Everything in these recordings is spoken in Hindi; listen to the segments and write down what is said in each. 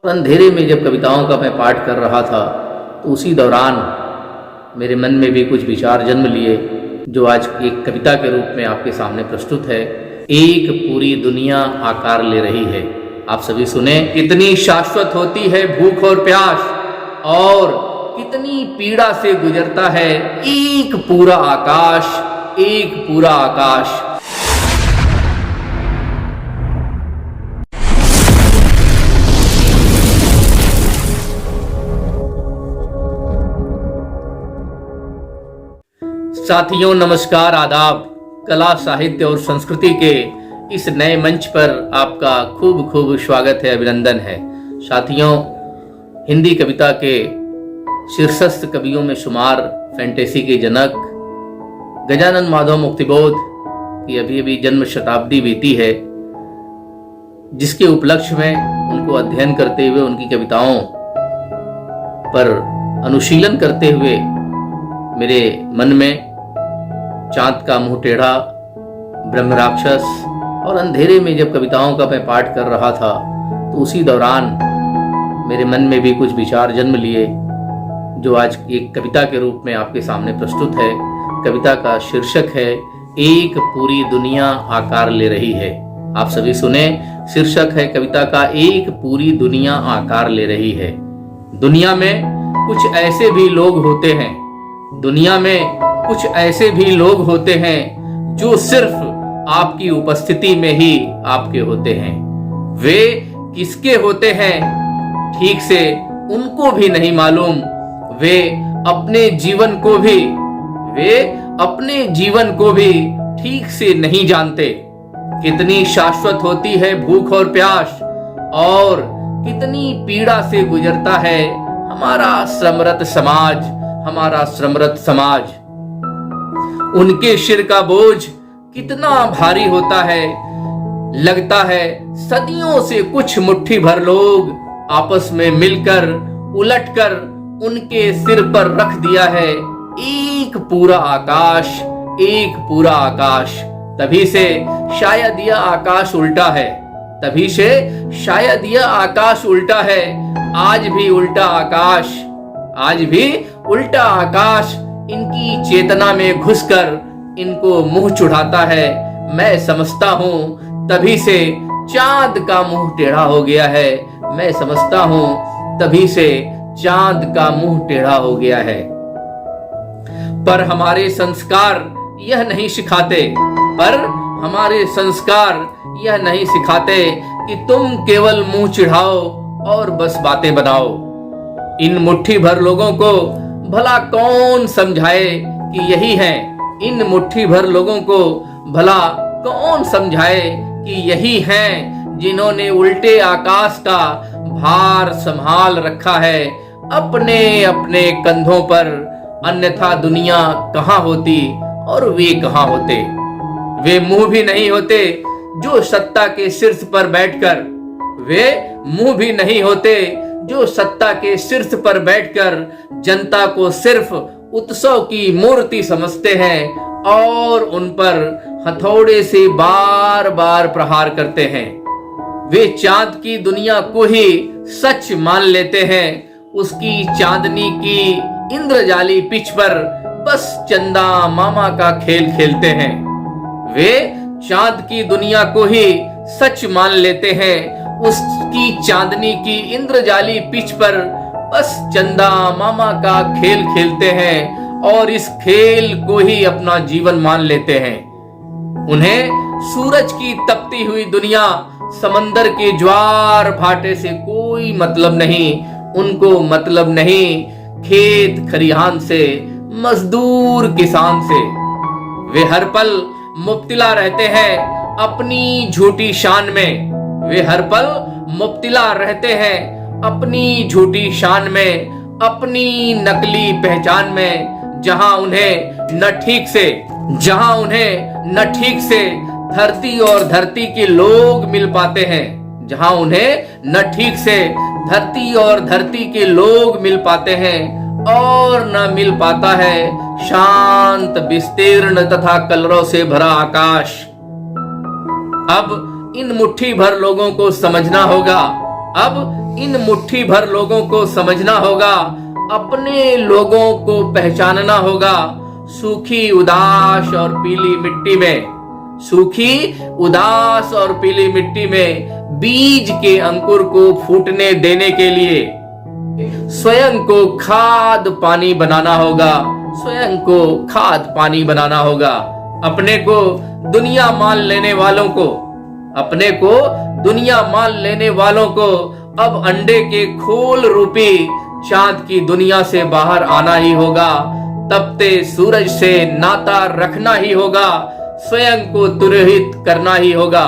अंधेरे में जब कविताओं का मैं पाठ कर रहा था तो उसी दौरान मेरे मन में भी कुछ विचार जन्म लिए जो आज एक कविता के रूप में आपके सामने प्रस्तुत है। एक पूरी दुनिया आकार ले रही है। आप सभी सुने। कितनी शाश्वत होती है भूख और प्यास, और कितनी पीड़ा से गुजरता है एक पूरा आकाश, एक पूरा आकाश। साथियों नमस्कार, आदाब। कला, साहित्य और संस्कृति के इस नए मंच पर आपका खूब खूब स्वागत है, अभिनंदन है। साथियों, हिंदी कविता के शीर्षस्थ कवियों में शुमार फैंटेसी के जनक गजानन माधव मुक्तिबोध की अभी जन्म शताब्दी बीती है, जिसके उपलक्ष्य में उनको अध्ययन करते हुए, उनकी कविताओं पर अनुशीलन करते हुए मेरे मन में चांद का मुंह टेढ़ा, ब्रह्म राक्षस और अंधेरे में जब कविताओं का मैं पाठ कर रहा था तो उसी दौरान मेरे मन में भी कुछ विचार जन्म लिए जो आज एक कविता के रूप में आपके सामने प्रस्तुत है। कविता का शीर्षक है एक पूरी दुनिया आकार ले रही है। आप सभी सुने। शीर्षक है कविता का एक पूरी दुनिया आकार ले रही है। दुनिया में कुछ ऐसे भी लोग होते हैं, दुनिया में कुछ ऐसे भी लोग होते हैं जो सिर्फ आपकी उपस्थिति में ही आपके होते हैं। वे किसके होते हैं ठीक से उनको भी नहीं मालूम। वे अपने जीवन को भी ठीक से नहीं जानते। कितनी शाश्वत होती है भूख और प्यास, और कितनी पीड़ा से गुजरता है हमारा श्रमरत समाज, हमारा श्रमरत समाज। उनके सिर का बोझ कितना भारी होता है। लगता है सदियों से कुछ मुट्ठी भर लोग आपस में मिलकर उलटकर उनके सिर पर रख दिया है एक पूरा आकाश, एक पूरा आकाश। तभी से शायद यह आकाश उल्टा है, तभी से शायद यह आकाश उल्टा है। आज भी उल्टा आकाश, आज भी उल्टा आकाश इनकी चेतना में घुसकर इनको मुंह चढ़ाता है। मैं समझता हूं तभी से चांद का मुंह टेढ़ा हो गया है। मैं समझता हूं तभी से चांद का मुंह टेढ़ा हो गया है। पर हमारे संस्कार यह नहीं सिखाते, पर हमारे संस्कार यह नहीं सिखाते कि तुम केवल मुंह चिढ़ाओ और बस बातें बनाओ। इन मुट्ठी भर लोगों को भला कौन समझाए कि यही हैं। इन मुट्ठी भर लोगों को भला कौन समझाए कि यही हैं जिन्होंने उल्टे आकाश का भार संभाल रखा है अपने अपने कंधों पर। अन्यथा दुनिया कहाँ होती और वे कहाँ होते। वे मुंह भी नहीं होते जो सत्ता के शीर्ष पर बैठकर, वे मुंह भी नहीं होते जो सत्ता के शीर्ष पर बैठकर जनता को सिर्फ उत्सव की मूर्ति समझते हैं और उन पर हथौड़े से बार बार प्रहार करते हैं। वे चांद की दुनिया को ही सच मान लेते हैं। उसकी चांदनी की इंद्रजाली पिच पर बस चंदा मामा का खेल खेलते हैं। वे चांद की दुनिया को ही सच मान लेते हैं। उसकी चांदनी की इंद्रजाली पिच पर बस चंदा मामा का खेल खेलते हैं और इस खेल को ही अपना जीवन मान लेते हैं। उन्हें सूरज की तपती हुई दुनिया, समंदर के ज्वार भाटे से कोई मतलब नहीं। उनको मतलब नहीं खेत खरिहान से, मजदूर किसान से। वे हर पल मुब्तिला रहते हैं अपनी झूठी शान में। वे हर पल मुब्तिला रहते हैं अपनी झूठी शान में, अपनी नकली पहचान में। जहां उन्हें न ठीक से धरती और धरती के लोग मिल पाते हैं। जहां उन्हें न ठीक से धरती और धरती के लोग मिल पाते हैं और न मिल पाता है शांत विस्तीर्ण तथा कलरों से भरा आकाश। अब इन मुट्ठी भर लोगों को समझना होगा अब इन मुट्ठी भर लोगों को समझना होगा, अपने लोगों को पहचानना होगा। सूखी, उदास और पीली मिट्टी में, सूखी, उदास और पीली मिट्टी में बीज के अंकुर को फूटने देने के लिए स्वयं को खाद पानी बनाना होगा, स्वयं को खाद पानी बनाना होगा। अपने को दुनिया मान लेने वालों को, अपने को दुनिया मान लेने वालों को अब अंडे के खोल रूपी चांद की दुनिया से बाहर आना ही होगा। तपते सूरज से नाता रखना ही होगा, स्वयं को तिरोहित करना ही होगा।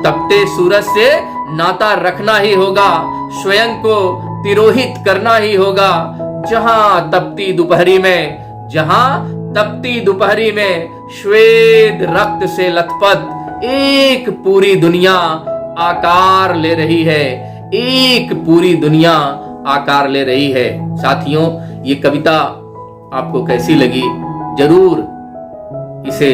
तपते सूरज से नाता रखना ही होगा, स्वयं को तिरोहित करना ही होगा। जहां तपती दोपहरी में, जहां तपती दोपहरी में श्वेत रक्त से लथपथ एक पूरी दुनिया आकार ले रही है, एक पूरी दुनिया आकार ले रही है। साथियों, ये कविता आपको कैसी लगी? जरूर इसे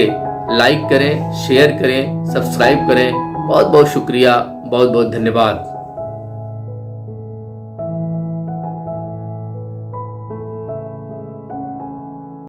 लाइक करें, शेयर करें, सब्सक्राइब करें। बहुत बहुत शुक्रिया, बहुत बहुत धन्यवाद।